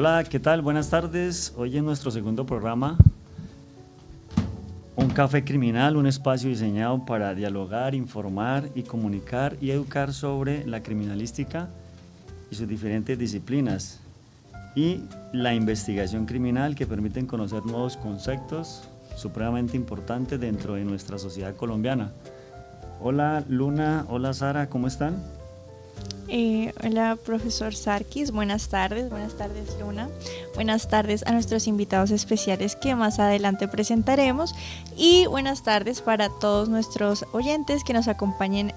Hola, ¿qué tal? Buenas tardes. Hoy en nuestro segundo programa, Un Café Criminal, un espacio diseñado para dialogar, informar y comunicar y educar sobre la criminalística y sus diferentes disciplinas y la investigación criminal que permiten conocer nuevos conceptos supremamente importantes dentro de nuestra sociedad colombiana. Hola Luna, hola Sara, ¿cómo están? Hola profesor Sarkis, buenas tardes Luna, buenas tardes a nuestros invitados especiales que más adelante presentaremos y buenas tardes para todos nuestros oyentes que nos acompañan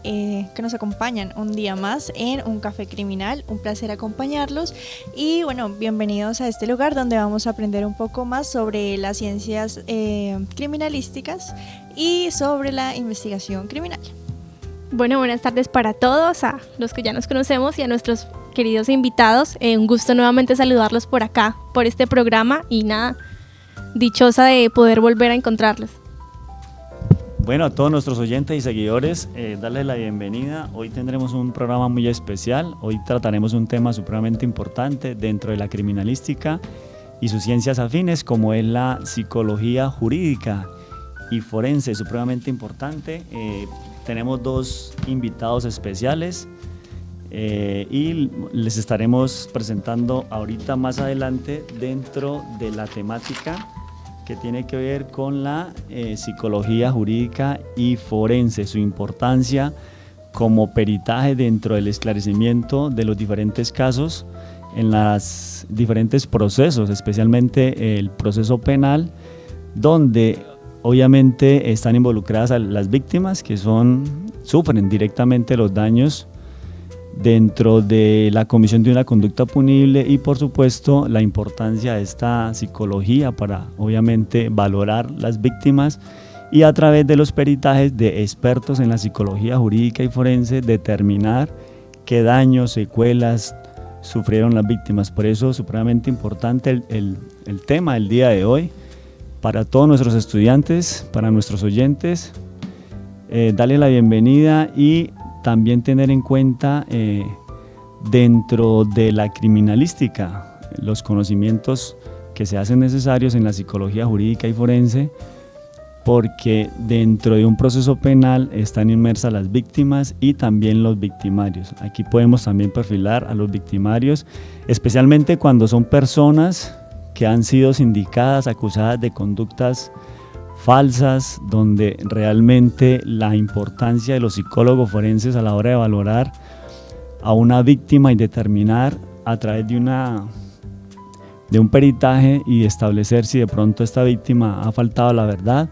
un día más en Un Café Criminal. Un placer acompañarlos y bueno, bienvenidos a este lugar donde vamos a aprender un poco más sobre las ciencias criminalísticas y sobre la investigación criminal. Bueno, buenas tardes para todos, a los que ya nos conocemos y a nuestros queridos invitados. Un gusto nuevamente saludarlos por acá, por este programa y nada, dichosa de poder volver a encontrarlos. Bueno, a todos nuestros oyentes y seguidores, darles la bienvenida. Hoy tendremos un programa muy especial. Hoy trataremos un tema supremamente importante dentro de la criminalística y sus ciencias afines, como es la psicología jurídica y forense, supremamente importante. Tenemos dos invitados especiales y les estaremos presentando ahorita más adelante dentro de la temática que tiene que ver con la psicología jurídica y forense, su importancia como peritaje dentro del esclarecimiento de los diferentes casos en los diferentes procesos, especialmente el proceso penal, donde obviamente están involucradas a las víctimas que sufren directamente los daños dentro de la comisión de una conducta punible y por supuesto la importancia de esta psicología para obviamente valorar las víctimas y a través de los peritajes de expertos en la psicología jurídica y forense determinar qué daños, secuelas sufrieron las víctimas. Por eso es supremamente importante el tema del día de hoy. Para todos nuestros estudiantes, para nuestros oyentes, darle la bienvenida y también tener en cuenta dentro de la criminalística los conocimientos que se hacen necesarios en la psicología jurídica y forense, porque dentro de un proceso penal están inmersas las víctimas y también los victimarios. Aquí podemos también perfilar a los victimarios, especialmente cuando son personas que han sido sindicadas, acusadas de conductas falsas, donde realmente la importancia de los psicólogos forenses a la hora de valorar a una víctima y determinar a través de un peritaje y establecer si de pronto esta víctima ha faltado a la verdad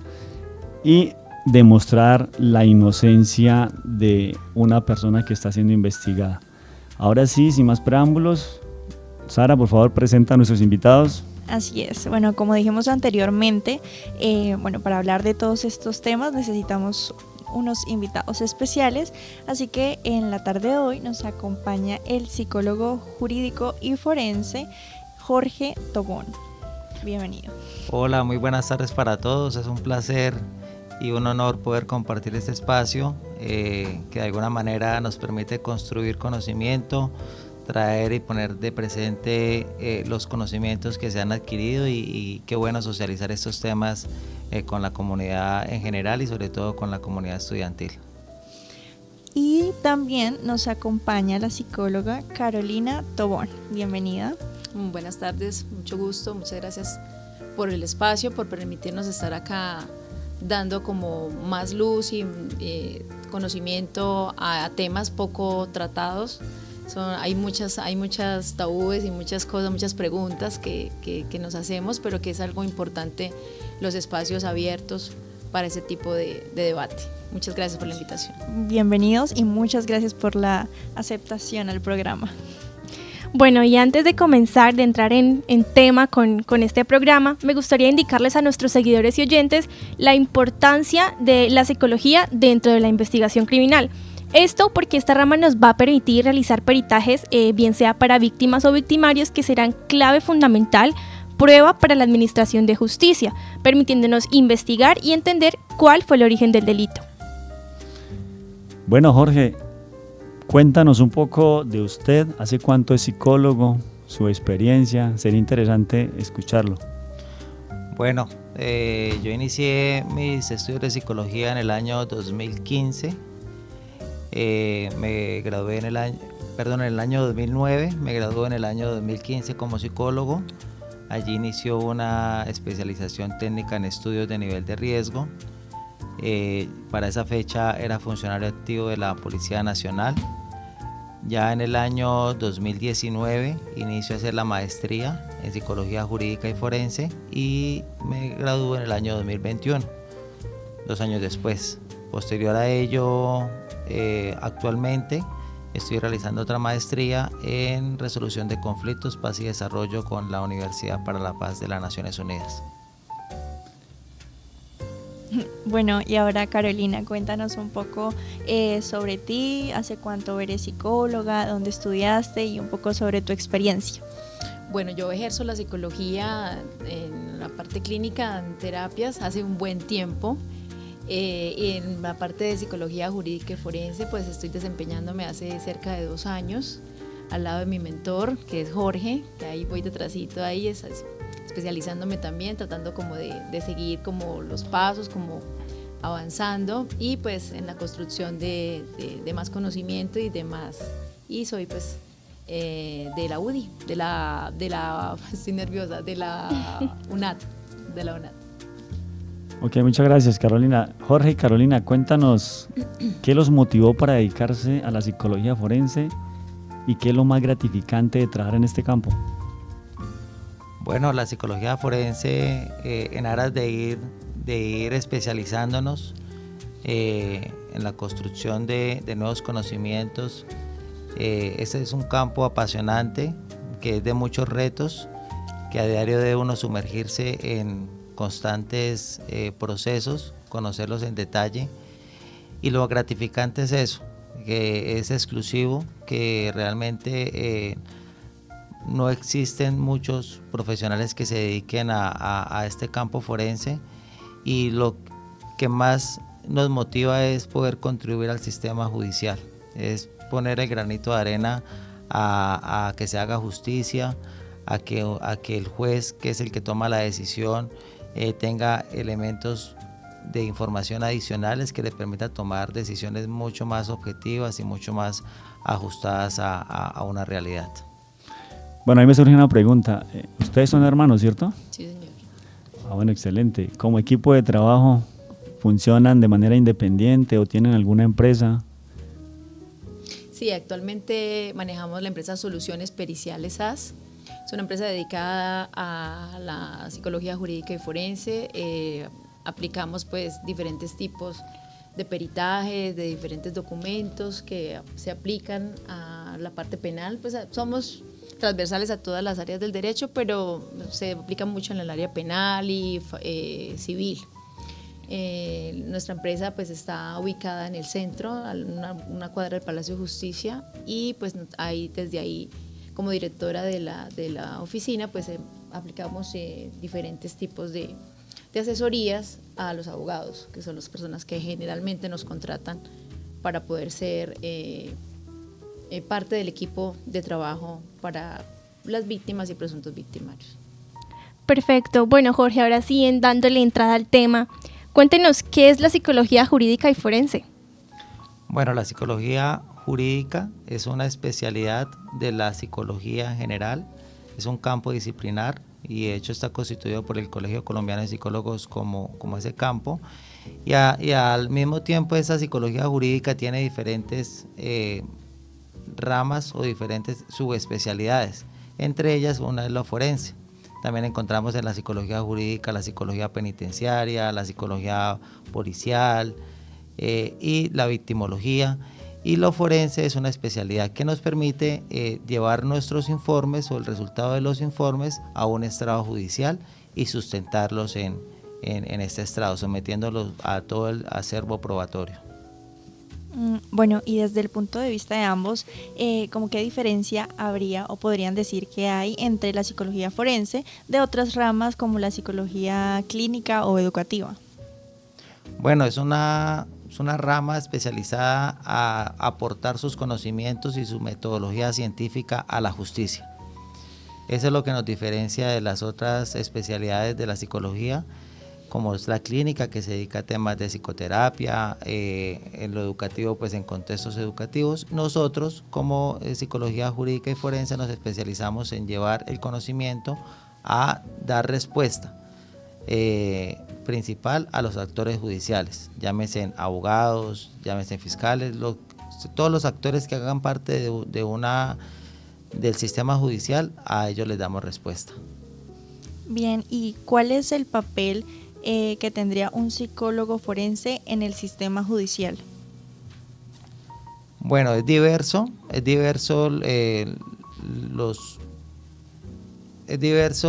y demostrar la inocencia de una persona que está siendo investigada. Ahora sí, sin más preámbulos, Sara, por favor, presenta a nuestros invitados. Así es, bueno, como dijimos anteriormente, para hablar de todos estos temas necesitamos unos invitados especiales, así que en la tarde de hoy nos acompaña el psicólogo jurídico y forense Jorge Tobón. Bienvenido. Hola, muy buenas tardes para todos, es un placer y un honor poder compartir este espacio que de alguna manera nos permite construir conocimiento, traer y poner de presente los conocimientos que se han adquirido y qué bueno socializar estos temas con la comunidad en general y sobre todo con la comunidad estudiantil. Y también nos acompaña la psicóloga Carolina Tobón. Bienvenida. Buenas tardes, mucho gusto, muchas gracias por el espacio, por permitirnos estar acá dando como más luz y conocimiento a temas poco tratados. Hay muchas tabúes y muchas cosas, muchas preguntas que nos hacemos, pero que es algo importante los espacios abiertos para ese tipo de debate. Muchas gracias por la invitación. Bienvenidos y muchas gracias por la aceptación al programa. Bueno, y antes de comenzar, de entrar en tema con este programa, me gustaría indicarles a nuestros seguidores y oyentes la importancia de la psicología dentro de la investigación criminal. Esto porque esta rama nos va a permitir realizar peritajes, bien sea para víctimas o victimarios, que serán clave fundamental, prueba para la administración de justicia, permitiéndonos investigar y entender cuál fue el origen del delito. Bueno, Jorge, cuéntanos un poco de usted. ¿Hace cuánto es psicólogo? su experiencia. Sería interesante escucharlo. Bueno, yo inicié mis estudios de psicología en el año 2015. Me gradué en el año 2009, me gradué en el año 2015 como psicólogo. Allí inició una especialización técnica en estudios de nivel de riesgo. Para esa fecha era funcionario activo de la Policía Nacional. Ya en el año 2019 inicio a hacer la maestría en Psicología Jurídica y Forense y me gradué en el año 2021, 2 años después. Posterior a ello, actualmente estoy realizando otra maestría en Resolución de Conflictos, Paz y Desarrollo con la Universidad para la Paz de las Naciones Unidas. Bueno, y ahora Carolina, cuéntanos un poco sobre ti, hace cuánto eres psicóloga, dónde estudiaste y un poco sobre tu experiencia. Bueno, yo ejerzo la psicología en la parte clínica, en terapias, hace un buen tiempo. Y en la parte de psicología jurídica y forense, pues estoy desempeñándome hace cerca de 2 años, al lado de mi mentor, que es Jorge, que ahí voy detrásito, ahí especializándome también, tratando como de seguir como los pasos, como avanzando y pues en la construcción de más conocimiento y demás. Y soy pues de la UDI, estoy nerviosa, de la UNAT. Ok, muchas gracias, Carolina. Jorge y Carolina, cuéntanos qué los motivó para dedicarse a la psicología forense y qué es lo más gratificante de trabajar en este campo. Bueno, la psicología forense, en aras de ir especializándonos en la construcción de nuevos conocimientos, este es un campo apasionante que es de muchos retos, que a diario debe uno sumergirse en constantes procesos, conocerlos en detalle, y lo gratificante es eso, que es exclusivo, que realmente no existen muchos profesionales que se dediquen a este campo forense, y lo que más nos motiva es poder contribuir al sistema judicial, es poner el granito de arena a que se haga justicia, a que el juez, que es el que toma la decisión, tenga elementos de información adicionales que le permita tomar decisiones mucho más objetivas y mucho más ajustadas a una realidad. Bueno, a mí me surge una pregunta. Ustedes son hermanos, ¿cierto? Sí, señor. Bueno, excelente. ¿Como equipo de trabajo funcionan de manera independiente o tienen alguna empresa? Sí, actualmente manejamos la empresa Soluciones Periciales SAS. Es una empresa dedicada a la psicología jurídica y forense. Aplicamos pues diferentes tipos de peritajes, de diferentes documentos que se aplican a la parte penal. Pues somos transversales a todas las áreas del derecho, pero se aplica mucho en el área penal y civil. Nuestra empresa pues está ubicada en el centro, a una cuadra del Palacio de Justicia, y pues desde ahí como directora de la oficina pues aplicamos diferentes tipos de asesorías a los abogados, que son las personas que generalmente nos contratan para poder ser parte del equipo de trabajo para las víctimas y presuntos victimarios. Perfecto. Bueno, Jorge, ahora sí, dándole entrada al tema, cuéntenos qué es la psicología jurídica y forense. Bueno, la psicología jurídica es una especialidad de la psicología general, es un campo disciplinar y de hecho está constituido por el Colegio Colombiano de Psicólogos como ese campo, y al mismo tiempo esa psicología jurídica tiene diferentes ramas o diferentes subespecialidades, entre ellas una es la forense. También encontramos en la psicología jurídica la psicología penitenciaria, la psicología policial y la victimología. Y lo forense es una especialidad que nos permite llevar nuestros informes o el resultado de los informes a un estrado judicial y sustentarlos en este estrado, sometiéndolos a todo el acervo probatorio. Bueno, y desde el punto de vista de ambos, ¿cómo qué diferencia habría o podrían decir que hay entre la psicología forense de otras ramas como la psicología clínica o educativa? Bueno, es una rama especializada a aportar sus conocimientos y su metodología científica a la justicia. Eso es lo que nos diferencia de las otras especialidades de la psicología, como es la clínica, que se dedica a temas de psicoterapia, en lo educativo, pues en contextos educativos. Nosotros, como psicología jurídica y forense, nos especializamos en llevar el conocimiento a dar respuesta principal a los actores judiciales, llámese abogados, llámese fiscales, todos los actores que hagan parte del sistema judicial, a ellos les damos respuesta. Bien, ¿y cuál es el papel que tendría un psicólogo forense en el sistema judicial? Bueno, es diverso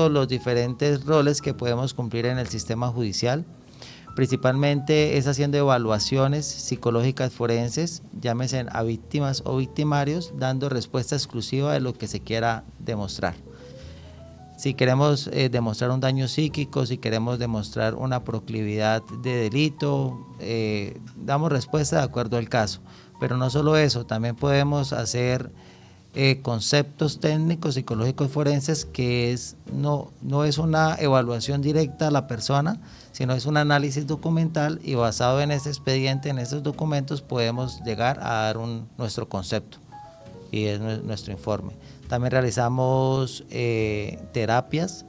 los diferentes roles que podemos cumplir en el sistema judicial. Principalmente es haciendo evaluaciones psicológicas forenses, llámese a víctimas o victimarios, dando respuesta exclusiva de lo que se quiera demostrar. Si queremos demostrar un daño psíquico, si queremos demostrar una proclividad de delito, damos respuesta de acuerdo al caso. Pero no solo eso, también podemos hacer conceptos técnicos psicológicos forenses, que no es una evaluación directa a la persona, sino es un análisis documental, y basado en ese expediente, en esos documentos, podemos llegar a dar nuestro concepto, y es nuestro informe. También realizamos terapias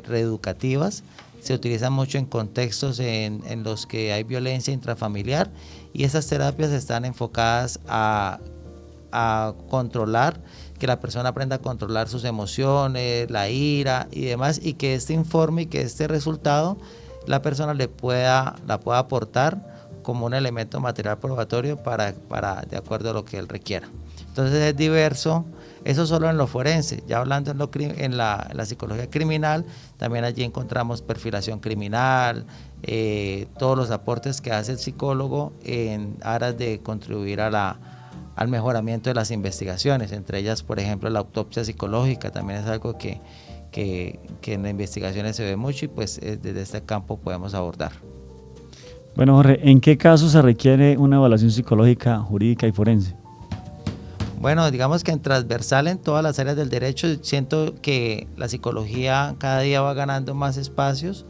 reeducativas. Se utilizan mucho en contextos en los que hay violencia intrafamiliar, y esas terapias están enfocadas a controlar, que la persona aprenda a controlar sus emociones, la ira y demás, y que este informe y que este resultado la persona la pueda aportar como un elemento material probatorio para de acuerdo a lo que él requiera. Entonces es diverso, eso solo en lo forense. Ya hablando en la psicología criminal, también allí encontramos perfilación criminal, todos los aportes que hace el psicólogo en aras de contribuir al mejoramiento de las investigaciones, entre ellas, por ejemplo, la autopsia psicológica. También es algo que en las investigaciones se ve mucho, y pues desde este campo podemos abordar. Bueno, Jorge, ¿en qué casos se requiere una evaluación psicológica, jurídica y forense? Bueno, digamos que en transversal en todas las áreas del derecho, siento que la psicología cada día va ganando más espacios,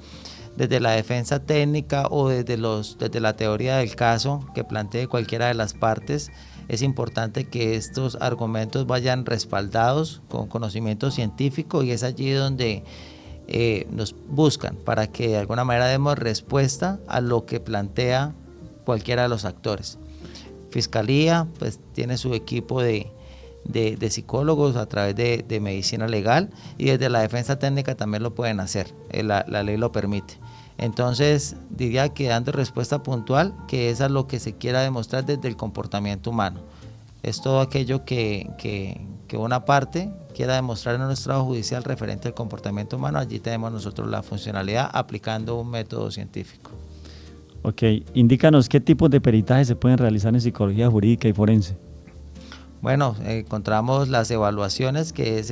desde la defensa técnica o desde la teoría del caso que plantee cualquiera de las partes. Es importante que estos argumentos vayan respaldados con conocimiento científico, y es allí donde nos buscan para que de alguna manera demos respuesta a lo que plantea cualquiera de los actores. Fiscalía pues tiene su equipo de psicólogos a través de medicina legal, y desde la defensa técnica también lo pueden hacer, la ley lo permite. Entonces diría que dando respuesta puntual, que es a lo que se quiera demostrar desde el comportamiento humano. Es todo aquello que una parte quiera demostrar en nuestro trabajo judicial referente al comportamiento humano. Allí tenemos nosotros la funcionalidad aplicando un método científico. Ok, indícanos qué tipos de peritajes se pueden realizar en psicología jurídica y forense. Bueno, encontramos las evaluaciones, que es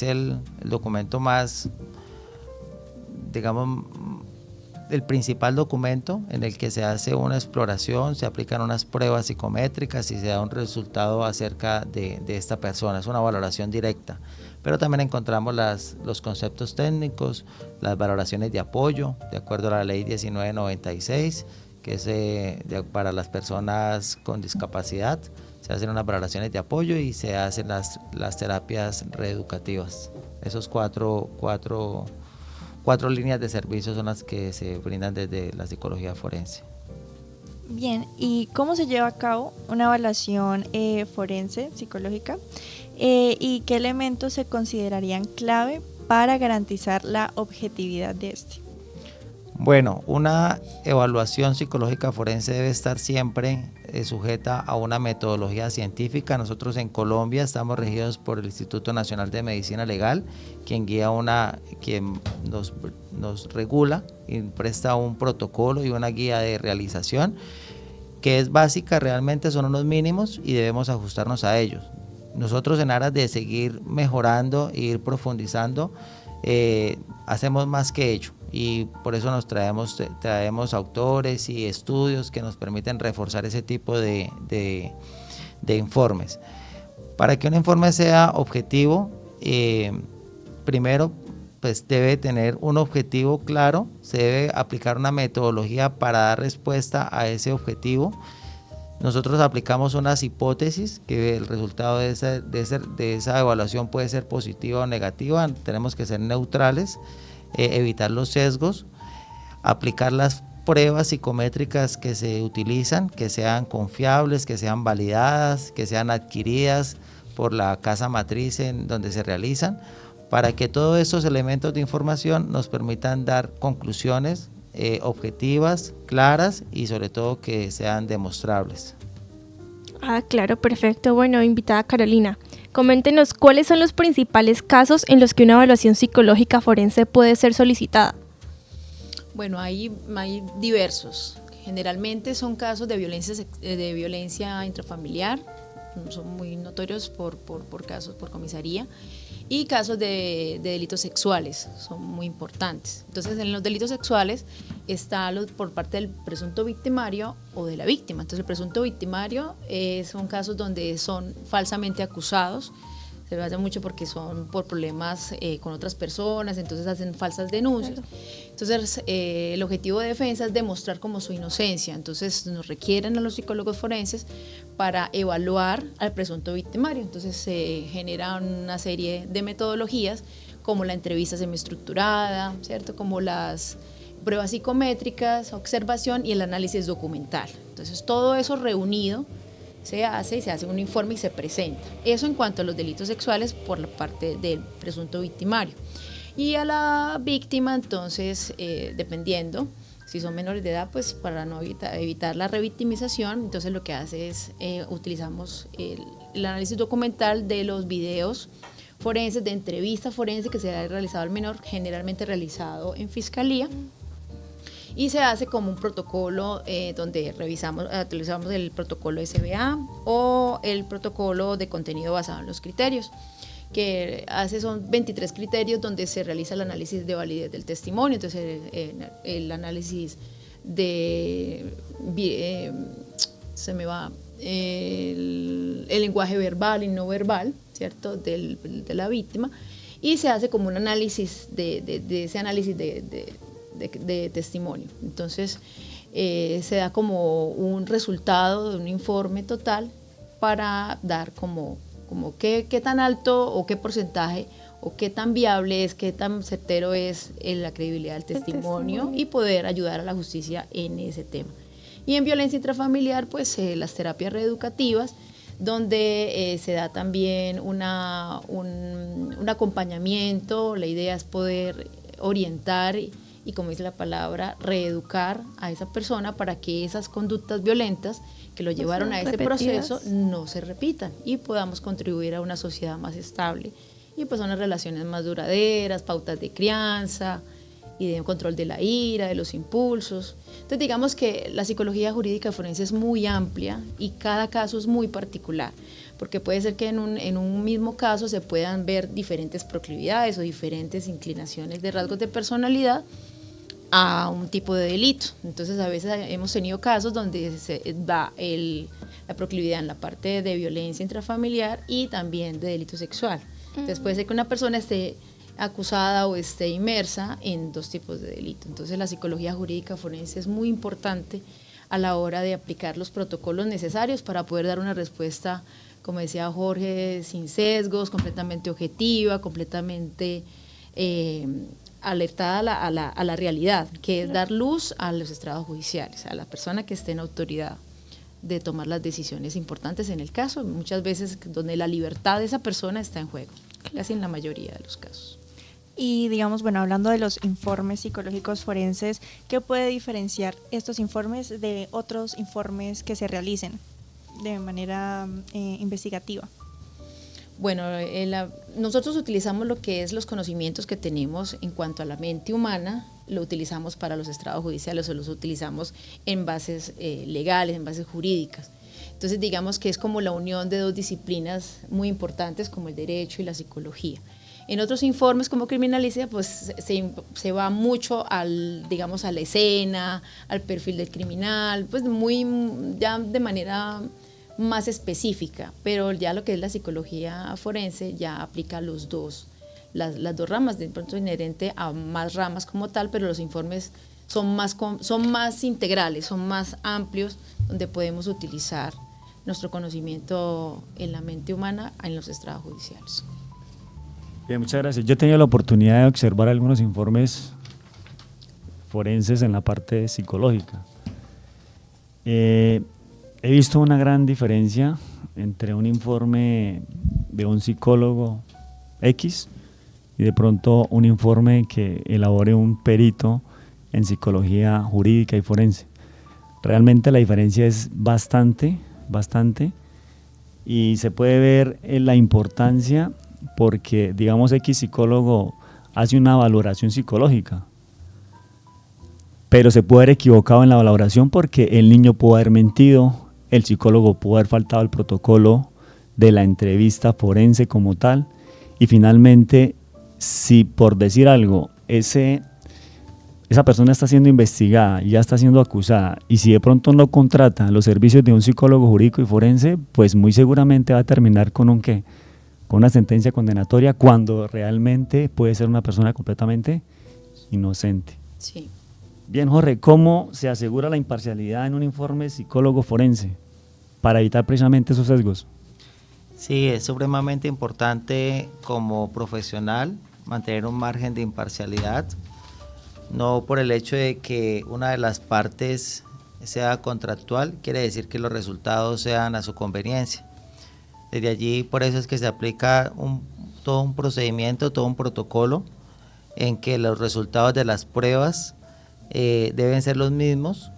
el documento más, digamos, el principal documento en el que se hace una exploración, se aplican unas pruebas psicométricas y se da un resultado acerca de esta persona. Es una valoración directa. Pero también encontramos los conceptos técnicos, las valoraciones de apoyo, de acuerdo a la ley 1996, que es para las personas con discapacidad. Se hacen unas valoraciones de apoyo y se hacen las terapias reeducativas. Esos cuatro líneas de servicios son las que se brindan desde la psicología forense. Bien, ¿y cómo se lleva a cabo una evaluación forense psicológica? ¿Y qué elementos se considerarían clave para garantizar la objetividad de este? Bueno, una evaluación psicológica forense debe estar siempre sujeta a una metodología científica. Nosotros en Colombia estamos regidos por el Instituto Nacional de Medicina Legal, quien nos regula y presta un protocolo y una guía de realización que es básica, realmente son unos mínimos y debemos ajustarnos a ellos. Nosotros, en aras de seguir mejorando e ir profundizando, hacemos más que ello, y por eso nos traemos autores y estudios que nos permiten reforzar ese tipo de informes. Para que un informe sea objetivo, primero pues debe tener un objetivo claro, se debe aplicar una metodología para dar respuesta a ese objetivo. Nosotros aplicamos unas hipótesis que el resultado de esa evaluación puede ser positiva o negativa, tenemos que ser neutrales, evitar los sesgos, aplicar las pruebas psicométricas que se utilizan, que sean confiables, que sean validadas, que sean adquiridas por la casa matriz en donde se realizan, para que todos estos elementos de información nos permitan dar conclusiones objetivas, claras y sobre todo que sean demostrables. Claro, perfecto. Bueno, invitada Carolina, coméntenos cuáles son los principales casos en los que una evaluación psicológica forense puede ser solicitada. Bueno, hay diversos. Generalmente son casos de violencia intrafamiliar, son muy notorios por casos por comisaría, y casos de delitos sexuales, son muy importantes. Entonces, en los delitos sexuales está por parte del presunto victimario o de la víctima. Entonces, el presunto victimario son casos donde son falsamente acusados, se basa mucho porque son por problemas con otras personas, entonces hacen falsas denuncias. Entonces, el objetivo de defensa es demostrar como su inocencia, entonces nos requieren a los psicólogos forenses para evaluar al presunto victimario. Entonces, se genera una serie de metodologías como la entrevista semiestructurada, ¿cierto? Como las pruebas psicométricas, observación y el análisis documental. Entonces, todo eso reunido se hace un informe y se presenta. Eso en cuanto a los delitos sexuales por la parte del presunto victimario. Y a la víctima, entonces, dependiendo, si son menores de edad, pues para no evitar la revictimización, entonces lo que hace es, utilizamos el análisis documental de los videos forenses, de entrevista forense que se ha realizado al menor, generalmente realizado en fiscalía, y se hace como un protocolo donde utilizamos el protocolo SBA o el protocolo de contenido basado en los criterios, que son 23 criterios donde se realiza el análisis de validez del testimonio, entonces el análisis de, el lenguaje verbal y no verbal, ¿cierto?, de la víctima, y se hace como un análisis de ese análisis de testimonio. Entonces se da como un resultado de un informe total para dar como qué tan alto o qué porcentaje o qué tan viable es, qué tan certero es la credibilidad del testimonio y poder ayudar a la justicia en ese tema. Y en violencia intrafamiliar, pues las terapias reeducativas, donde se da también un acompañamiento. La idea es poder orientar y como dice la palabra, reeducar a esa persona para que esas conductas violentas que lo llevaron a ese proceso no se repitan y podamos contribuir a una sociedad más estable y pues a unas relaciones más duraderas, pautas de crianza y de control de la ira, de los impulsos. Entonces digamos que la psicología jurídica forense es muy amplia y cada caso es muy particular, porque puede ser que en un mismo caso se puedan ver diferentes proclividades o diferentes inclinaciones de rasgos de personalidad a un tipo de delito. Entonces a veces hemos tenido casos donde se da la proclividad en la parte de violencia intrafamiliar y también de delito sexual. Entonces puede ser que una persona esté acusada o esté inmersa en dos tipos de delito. Entonces la psicología jurídica forense es muy importante a la hora de aplicar los protocolos necesarios para poder dar una respuesta, como decía Jorge, sin sesgos, completamente objetiva, completamente alertada a la realidad, que es dar luz a los estrados judiciales, a la persona que esté en autoridad de tomar las decisiones importantes en el caso, muchas veces donde la libertad de esa persona está en juego, casi en la mayoría de los casos. Y digamos, bueno, hablando de los informes psicológicos forenses, ¿qué puede diferenciar estos informes de otros informes que se realicen de manera investigativa? Bueno, nosotros utilizamos lo que es los conocimientos que tenemos en cuanto a la mente humana, lo utilizamos para los estrados judiciales o los utilizamos en bases legales, en bases jurídicas. Entonces digamos que es como la unión de dos disciplinas muy importantes como el derecho y la psicología. En otros informes como criminalística, pues se va mucho a la escena, al perfil del criminal, pues ya de manera más específica, pero ya lo que es la psicología forense ya aplica los dos, las dos ramas, de pronto inherente a más ramas como tal, pero los informes son más integrales, son más amplios, donde podemos utilizar nuestro conocimiento en la mente humana en los estrados judiciales. Bien, muchas gracias. Yo he tenido la oportunidad de observar algunos informes forenses en la parte psicológica. He visto una gran diferencia entre un informe de un psicólogo X y de pronto un informe que elabore un perito en psicología jurídica y forense. Realmente la diferencia es bastante, y se puede ver la importancia porque, digamos, X psicólogo hace una valoración psicológica, pero se puede haber equivocado en la valoración porque el niño pudo haber mentido, el psicólogo pudo haber faltado al protocolo de la entrevista forense como tal, y finalmente, si por decir algo, esa persona está siendo investigada, ya está siendo acusada, y si de pronto no contrata los servicios de un psicólogo jurídico y forense, pues muy seguramente va a terminar con con una sentencia condenatoria, cuando realmente puede ser una persona completamente inocente. Sí. Bien, Jorge, ¿cómo se asegura la imparcialidad en un informe psicólogo forense para evitar precisamente esos sesgos? Sí, es supremamente importante como profesional mantener un margen de imparcialidad, no por el hecho de que una de las partes sea contractual, quiere decir que los resultados sean a su conveniencia. Desde allí, por eso es que se aplica todo un procedimiento, todo un protocolo en que los resultados de las pruebas deben ser los mismos,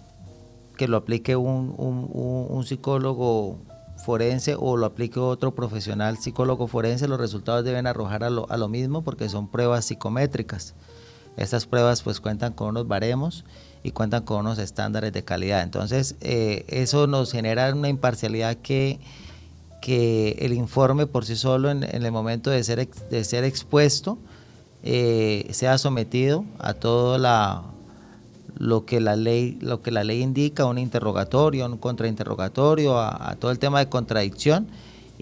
que lo aplique un psicólogo forense o lo aplique otro profesional psicólogo forense. Los resultados deben arrojar a lo mismo, porque son pruebas psicométricas. Estas pruebas pues cuentan con unos baremos y cuentan con unos estándares de calidad. Entonces eso nos genera una imparcialidad que el informe por sí solo en el momento de ser expuesto sea sometido a todo lo que la ley indica, un interrogatorio, un contrainterrogatorio, a todo el tema de contradicción,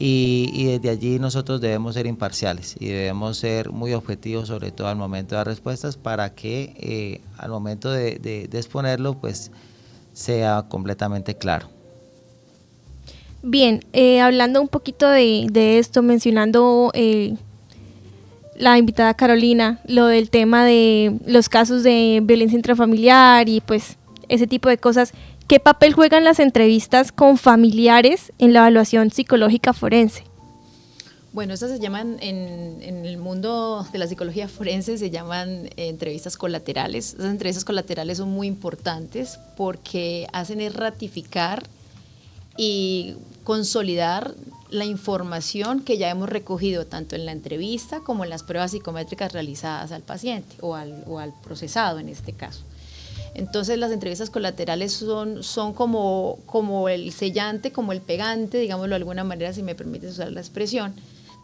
y desde allí nosotros debemos ser imparciales y debemos ser muy objetivos, sobre todo al momento de dar respuestas, para que al momento de exponerlo pues sea completamente claro. Bien, hablando un poquito de esto, mencionando la invitada Carolina, lo del tema de los casos de violencia intrafamiliar y pues ese tipo de cosas, ¿qué papel juegan las entrevistas con familiares en la evaluación psicológica forense? Bueno, estas se llaman, en el mundo de la psicología forense, se llaman entrevistas colaterales. Esas entrevistas colaterales son muy importantes porque hacen es ratificar y consolidar la información que ya hemos recogido tanto en la entrevista como en las pruebas psicométricas realizadas al paciente o al procesado en este caso. Entonces las entrevistas colaterales son como el sellante, como el pegante, digámoslo de alguna manera, si me permites usar la expresión,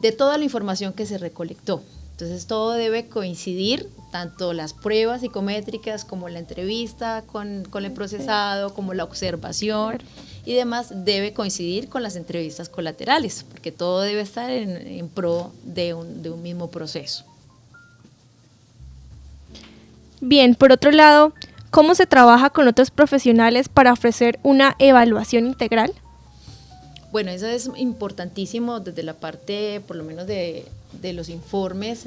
de toda la información que se recolectó. Entonces todo debe coincidir, tanto las pruebas psicométricas como la entrevista con el procesado, como la observación y demás, debe coincidir con las entrevistas colaterales, porque todo debe estar en pro de un mismo proceso. Bien, por otro lado, ¿cómo se trabaja con otros profesionales para ofrecer una evaluación integral? Bueno, eso es importantísimo desde la parte, por lo menos de los informes.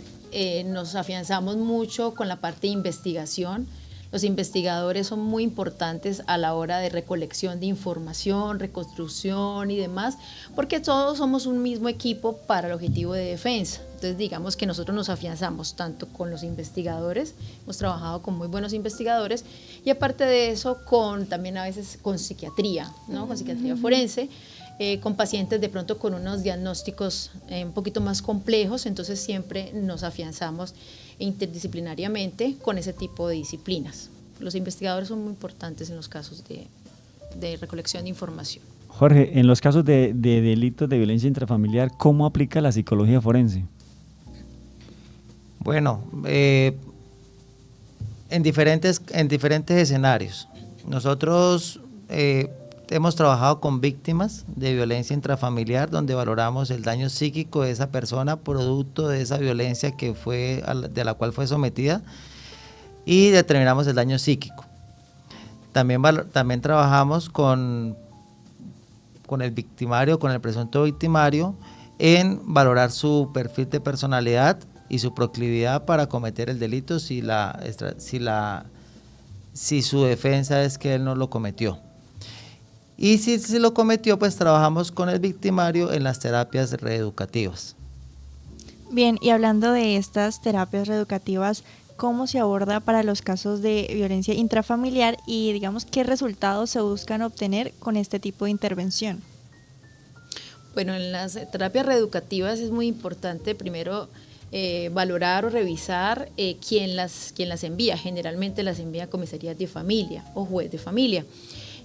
Nos afianzamos mucho con la parte de investigación. Los investigadores son muy importantes a la hora de recolección de información, reconstrucción y demás, porque todos somos un mismo equipo para el objetivo de defensa. Entonces, digamos que nosotros nos afianzamos tanto con los investigadores, hemos trabajado con muy buenos investigadores, y aparte de eso, también a veces con psiquiatría, ¿no? Con psiquiatría forense, con pacientes de pronto con unos diagnósticos un poquito más complejos. Entonces siempre nos afianzamos interdisciplinariamente con ese tipo de disciplinas. Los investigadores son muy importantes en los casos de recolección de información. Jorge, en los casos de delitos de violencia intrafamiliar, ¿cómo aplica la psicología forense? Bueno, en diferentes escenarios. Nosotros hemos trabajado con víctimas de violencia intrafamiliar, donde valoramos el daño psíquico de esa persona producto de esa violencia de la cual fue sometida, y determinamos el daño psíquico. También trabajamos con el victimario, con el presunto victimario, en valorar su perfil de personalidad y su proclividad para cometer el delito si su defensa es que él no lo cometió. Y si lo cometió, pues trabajamos con el victimario en las terapias reeducativas. Bien, y hablando de estas terapias reeducativas, ¿cómo se aborda para los casos de violencia intrafamiliar y digamos qué resultados se buscan obtener con este tipo de intervención? Bueno, en las terapias reeducativas es muy importante primero valorar o revisar quién las envía. Generalmente las envía comisarías de familia o juez de familia.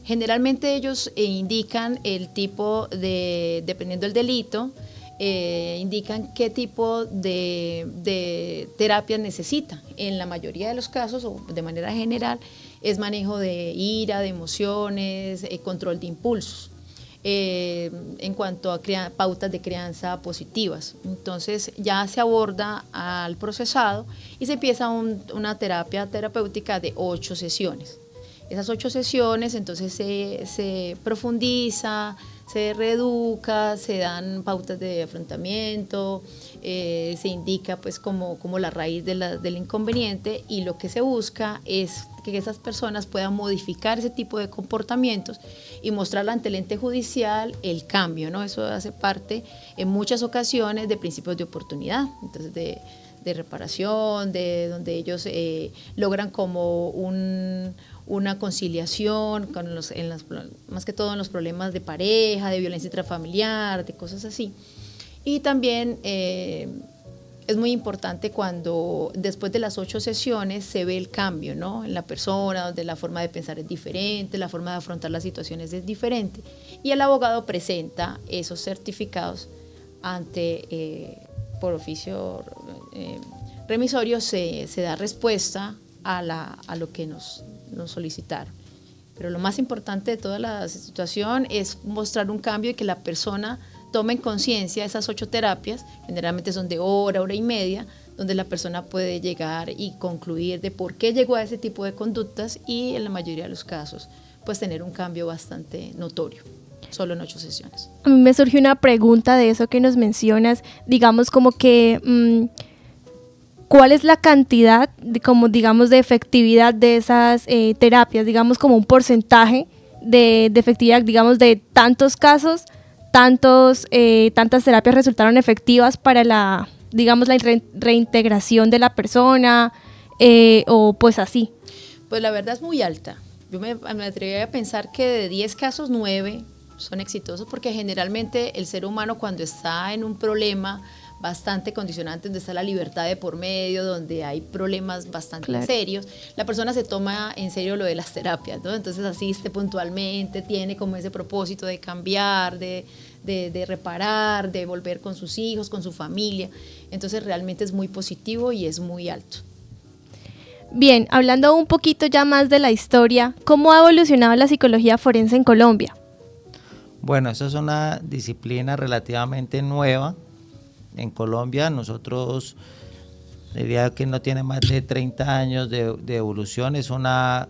Generalmente ellos indican el tipo dependiendo del delito, indican qué tipo de terapias necesita. En la mayoría de los casos, o de manera general, es manejo de ira, de emociones, control de impulsos. En cuanto a pautas de crianza positivas. Entonces ya se aborda al procesado y se empieza una terapia terapéutica de 8 sesiones. Esas 8 sesiones entonces se profundiza, se reeduca, se dan pautas de afrontamiento, se indica pues como la raíz del inconveniente, y lo que se busca es que esas personas puedan modificar ese tipo de comportamientos y mostrar ante el ente judicial el cambio, ¿no? Eso hace parte en muchas ocasiones de principios de oportunidad, entonces de reparación, de donde ellos logran como una conciliación más que todo en los problemas de pareja, de violencia intrafamiliar, de cosas así. Y también es muy importante cuando después de las 8 sesiones se ve el cambio, ¿no? En la persona, donde la forma de pensar es diferente, la forma de afrontar las situaciones es diferente, y el abogado presenta esos certificados por oficio remisorio, se da respuesta a lo que nos solicitaron. Pero lo más importante de toda la situación es mostrar un cambio y que la persona tome en conciencia esas 8 terapias, generalmente son de hora y media, donde la persona puede llegar y concluir de por qué llegó a ese tipo de conductas, y en la mayoría de los casos pues tener un cambio bastante notorio, solo en 8 sesiones. A mí me surgió una pregunta de eso que nos mencionas, digamos como que ¿cuál es la cantidad de efectividad de esas terapias? Digamos como un porcentaje de efectividad, digamos de tantos casos, tantas terapias resultaron efectivas para la reintegración de la persona, o pues así. Pues la verdad es muy alta. Yo me atrevería a pensar que de 10 casos, 9 son exitosos, porque generalmente el ser humano, cuando está en un problema bastante condicionante, donde está la libertad de por medio, donde hay problemas bastante serios, la persona se toma en serio lo de las terapias, ¿no? Entonces asiste puntualmente, tiene como ese propósito de cambiar, de reparar, de volver con sus hijos, con su familia. Entonces realmente es muy positivo y es muy alto. Bien, hablando un poquito ya más de la historia, ¿cómo ha evolucionado la psicología forense en Colombia? Bueno, eso es una disciplina relativamente nueva. En Colombia nosotros, diría que no tiene más de 30 años de evolución. Es una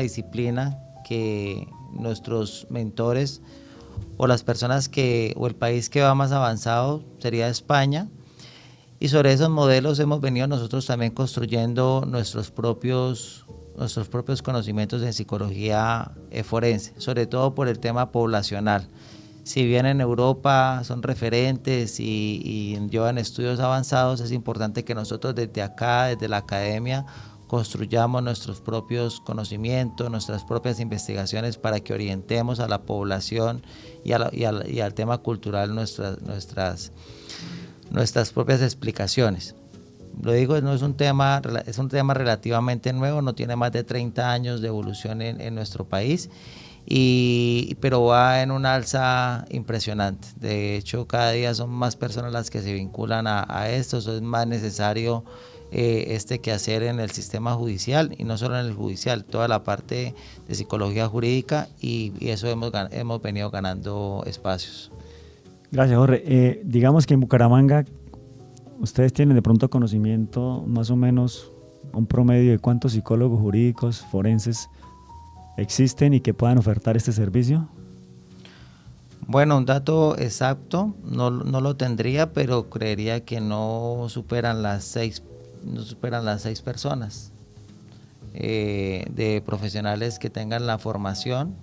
disciplina que nuestros mentores o las personas o el país que va más avanzado sería España, y sobre esos modelos hemos venido nosotros también construyendo nuestros propios conocimientos en psicología forense, sobre todo por el tema poblacional. Si bien en Europa son referentes y llevan estudios avanzados, es importante que nosotros desde acá, desde la academia, construyamos nuestros propios conocimientos, nuestras propias investigaciones, para que orientemos a la población y al tema cultural nuestras propias explicaciones. Lo digo, es un tema relativamente nuevo, no tiene más de 30 años de evolución en nuestro país, pero va en un alza impresionante. De hecho, cada día son más personas las que se vinculan a esto. Eso es más necesario este quehacer en el sistema judicial, y no solo en el judicial, toda la parte de psicología jurídica, y eso hemos venido ganando espacios. Gracias, Jorge. Digamos que en Bucaramanga ustedes tienen de pronto conocimiento, más o menos un promedio de cuántos psicólogos jurídicos forenses existen y que puedan ofertar este servicio. Bueno, un dato exacto no lo tendría, pero creería que no superan las seis personas de profesionales que tengan la formación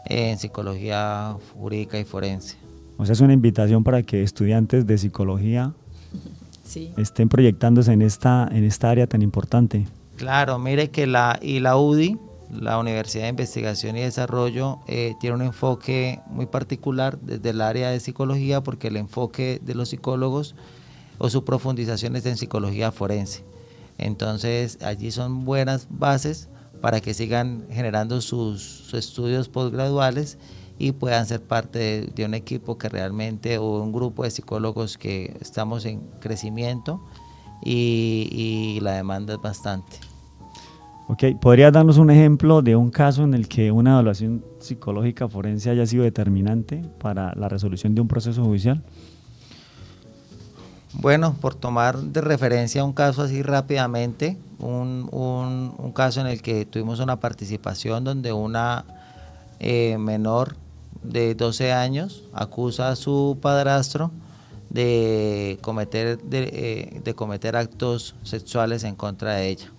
en psicología jurídica y forense. O sea, es una invitación para que estudiantes de psicología Sí. estén proyectándose en esta área tan importante. Claro, mire que la UDI, la Universidad de Investigación y Desarrollo, tiene un enfoque muy particular desde el área de psicología, porque el enfoque de los psicólogos o su profundización es en psicología forense. Entonces allí son buenas bases para que sigan generando sus estudios posgraduales y puedan ser parte de un equipo que realmente, o un grupo de psicólogos que estamos en crecimiento, y la demanda es bastante. Ok, ¿podrías darnos un ejemplo de un caso en el que una evaluación psicológica forense haya sido determinante para la resolución de un proceso judicial? Bueno, por tomar de referencia un caso así rápidamente, un caso en el que tuvimos una participación donde una menor de 12 años acusa a su padrastro de cometer actos sexuales en contra de ella.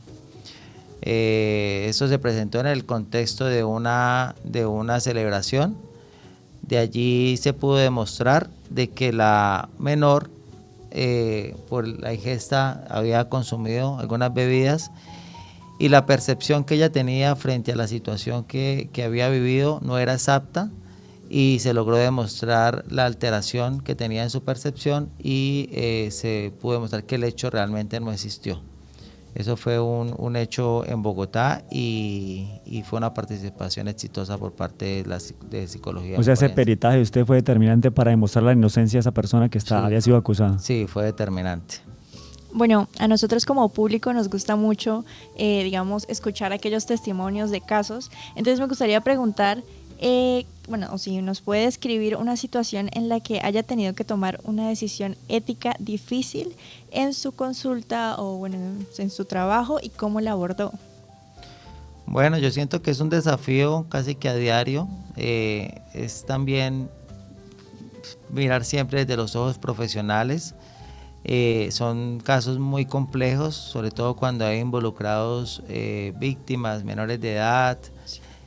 Eso se presentó en el contexto de una celebración. De allí se pudo demostrar de que la menor, por la ingesta, había consumido algunas bebidas, y la percepción que ella tenía frente a la situación que había vivido no era exacta, y se logró demostrar la alteración que tenía en su percepción, y se pudo demostrar que el hecho realmente no existió. Eso fue un hecho en Bogotá, y fue una participación exitosa por parte de psicología. O sea, ese peritaje de usted fue determinante para demostrar la inocencia de esa persona que había sido acusada. Sí, fue determinante. Bueno, a nosotros como público nos gusta mucho, escuchar aquellos testimonios de casos. Entonces me gustaría preguntar, o si nos puede describir una situación en la que haya tenido que tomar una decisión ética difícil en su consulta o en su trabajo, y cómo la abordó. Bueno, yo siento que es un desafío casi que a diario. Es también mirar siempre desde los ojos profesionales. Son casos muy complejos, sobre todo cuando hay involucrados víctimas menores de edad,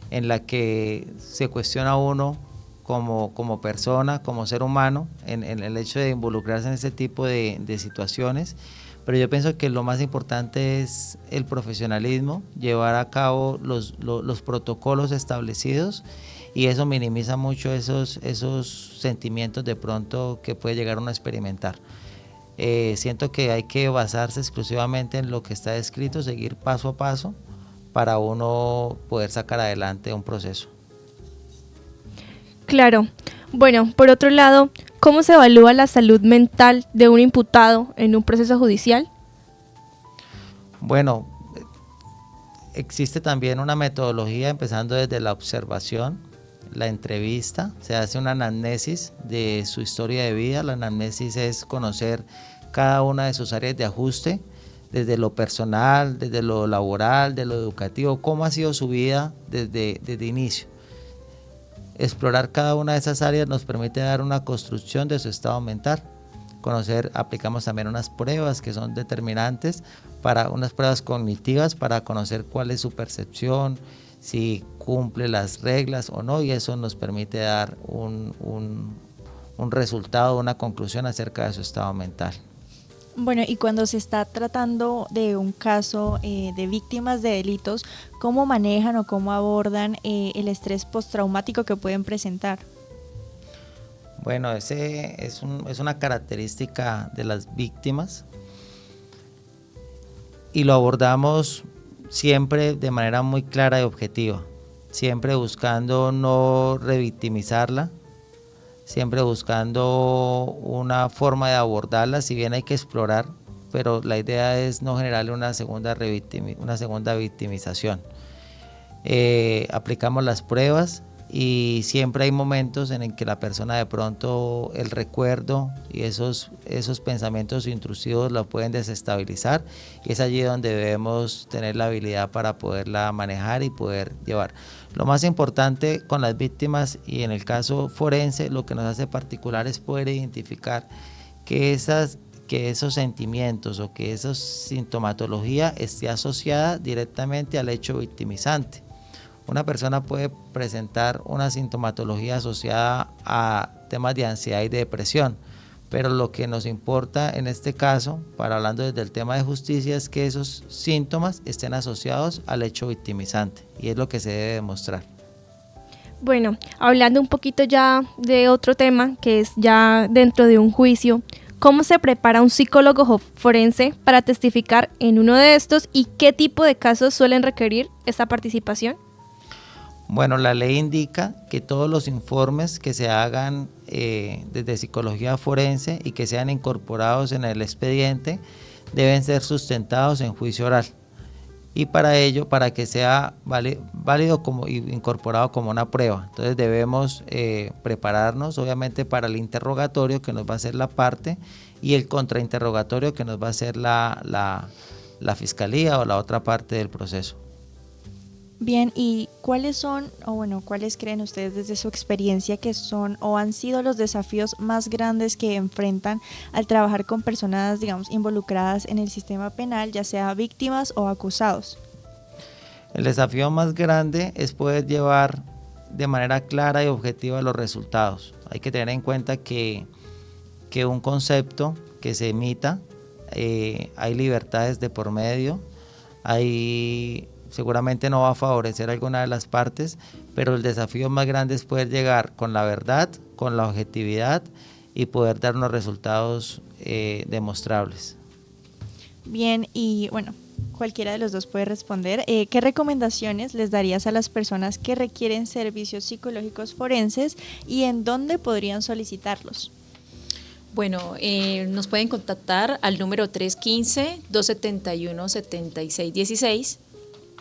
en la que se cuestiona a uno como persona, como ser humano, en el hecho de involucrarse en ese tipo de situaciones. Pero yo pienso que lo más importante es el profesionalismo, llevar a cabo los protocolos establecidos, y eso minimiza mucho esos sentimientos de pronto que puede llegar uno a experimentar. Siento que hay que basarse exclusivamente en lo que está escrito, seguir paso a paso para uno poder sacar adelante un proceso. Claro. Bueno, por otro lado, ¿cómo se evalúa la salud mental de un imputado en un proceso judicial? Bueno, existe también una metodología empezando desde la observación, la entrevista. Se hace una anamnesis de su historia de vida. La anamnesis es conocer cada una de sus áreas de ajuste, desde lo personal, desde lo laboral, de lo educativo, cómo ha sido su vida desde inicio. Explorar cada una de esas áreas nos permite dar una construcción de su estado mental. Aplicamos también unas pruebas que son determinantes, unas pruebas cognitivas para conocer cuál es su percepción, si cumple las reglas o no, y eso nos permite dar un resultado, una conclusión acerca de su estado mental. Bueno, y cuando se está tratando de un caso de víctimas de delitos, ¿cómo manejan o cómo abordan el estrés postraumático que pueden presentar? Bueno, ese es una característica de las víctimas, y lo abordamos siempre de manera muy clara y objetiva, siempre buscando no revictimizarla, siempre buscando una forma de abordarla. Si bien hay que explorar pero la idea es no generarle una segunda victimización. Aplicamos las pruebas y siempre hay momentos en el que la persona de pronto el recuerdo y esos pensamientos intrusivos la pueden desestabilizar, y es allí donde debemos tener la habilidad para poderla manejar y poder llevar. Lo más importante con las víctimas y en el caso forense, lo que nos hace particular es poder identificar que esos sentimientos o que esa sintomatología esté asociada directamente al hecho victimizante. Una persona puede presentar una sintomatología asociada a temas de ansiedad y de depresión, pero lo que nos importa en este caso, para hablando desde el tema de justicia, es que esos síntomas estén asociados al hecho victimizante, y es lo que se debe demostrar. Bueno, hablando un poquito ya de otro tema, que es ya dentro de un juicio, ¿cómo se prepara un psicólogo forense para testificar en uno de estos y qué tipo de casos suelen requerir esta participación? Bueno, la ley indica que todos los informes que se hagan desde psicología forense y que sean incorporados en el expediente deben ser sustentados en juicio oral, y para ello, para que sea válido como incorporado como una prueba, entonces debemos prepararnos obviamente para el interrogatorio que nos va a hacer la parte y el contrainterrogatorio que nos va a hacer la fiscalía o la otra parte del proceso. Bien, ¿y cuáles creen ustedes desde su experiencia que son o han sido los desafíos más grandes que enfrentan al trabajar con personas, digamos, involucradas en el sistema penal, ya sea víctimas o acusados? El desafío más grande es poder llevar de manera clara y objetiva los resultados. Hay que tener en cuenta que un concepto que se emita, hay libertades de por medio, seguramente no va a favorecer a alguna de las partes, pero el desafío más grande es poder llegar con la verdad, con la objetividad y poder dar unos resultados demostrables. Bien, y bueno, cualquiera de los dos puede responder. ¿Qué recomendaciones les darías a las personas que requieren servicios psicológicos forenses y en dónde podrían solicitarlos? Bueno, nos pueden contactar al número 315-271-7616,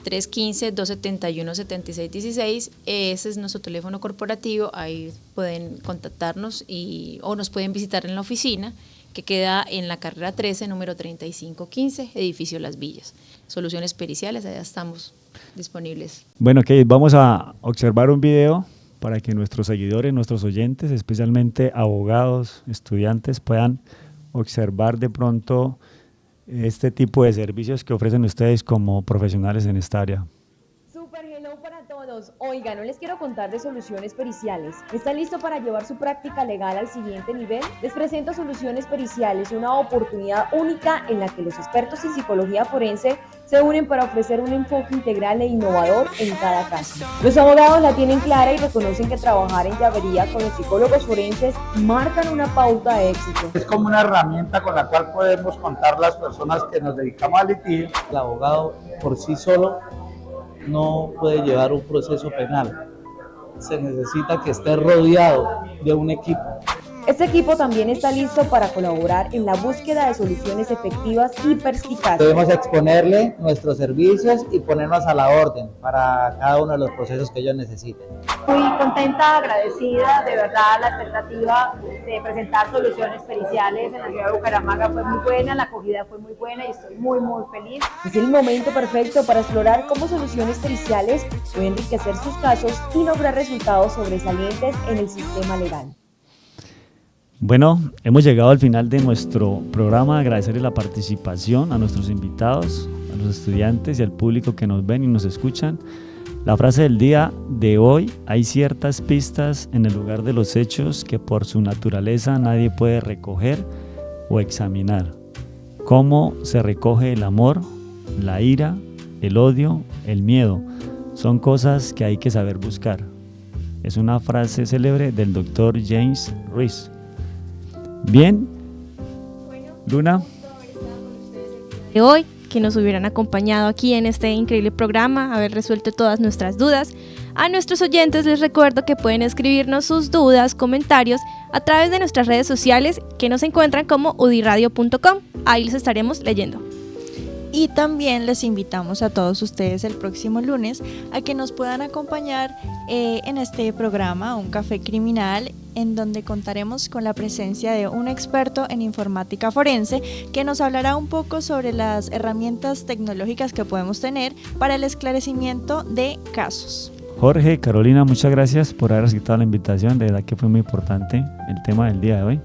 315-271-7616, ese es nuestro teléfono corporativo, ahí pueden contactarnos o nos pueden visitar en la oficina, que queda en la carrera 13, número 3515, edificio Las Villas. Soluciones periciales, allá estamos disponibles. Bueno, Kate, vamos a observar un video para que nuestros seguidores, nuestros oyentes, especialmente abogados, estudiantes, puedan observar de pronto este tipo de servicios que ofrecen ustedes como profesionales en esta área. Super hello para todos. Oigan, no les quiero contar de Soluciones Periciales. ¿Están listos para llevar su práctica legal al siguiente nivel? Les presento Soluciones Periciales, una oportunidad única en la que los expertos en psicología forense se unen para ofrecer un enfoque integral e innovador en cada caso. Los abogados la tienen clara y reconocen que trabajar en llavería con los psicólogos forenses marcan una pauta de éxito. Es como una herramienta con la cual podemos contar las personas que nos dedicamos al litigio. El abogado por sí solo no puede llevar un proceso penal. Se necesita que esté rodeado de un equipo. Este equipo también está listo para colaborar en la búsqueda de soluciones efectivas y perspicaces. Debemos exponerle nuestros servicios y ponernos a la orden para cada uno de los procesos que ellos necesiten. Muy contenta, agradecida, de verdad la expectativa de presentar Soluciones Periciales en la ciudad de Bucaramanga fue muy buena, la acogida fue muy buena y estoy muy feliz. Es el momento perfecto para explorar cómo Soluciones Periciales puede enriquecer sus casos y lograr resultados sobresalientes en el sistema legal. Bueno, hemos llegado al final de nuestro programa. Agradecerles la participación a nuestros invitados, a los estudiantes y al público que nos ven y nos escuchan. La frase del día de hoy: hay ciertas pistas en el lugar de los hechos que por su naturaleza nadie puede recoger o examinar. ¿Cómo se recoge el amor, la ira, el odio, el miedo? Son cosas que hay que saber buscar. Es una frase célebre del doctor James Reese. Bien, Luna. De hoy que nos hubieran acompañado aquí en este increíble programa, haber resuelto todas nuestras dudas. A nuestros oyentes les recuerdo que pueden escribirnos sus dudas, comentarios a través de nuestras redes sociales que nos encuentran como udiradio.com. Ahí los estaremos leyendo. Y también les invitamos a todos ustedes el próximo lunes a que nos puedan acompañar en este programa, Un Café Criminal, en donde contaremos con la presencia de un experto en informática forense que nos hablará un poco sobre las herramientas tecnológicas que podemos tener para el esclarecimiento de casos. Jorge, Carolina, muchas gracias por haber aceptado la invitación, de verdad que fue muy importante el tema del día de hoy.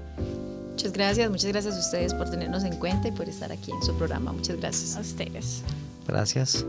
Muchas gracias a ustedes por tenernos en cuenta y por estar aquí en su programa. Muchas gracias. A ustedes. Gracias.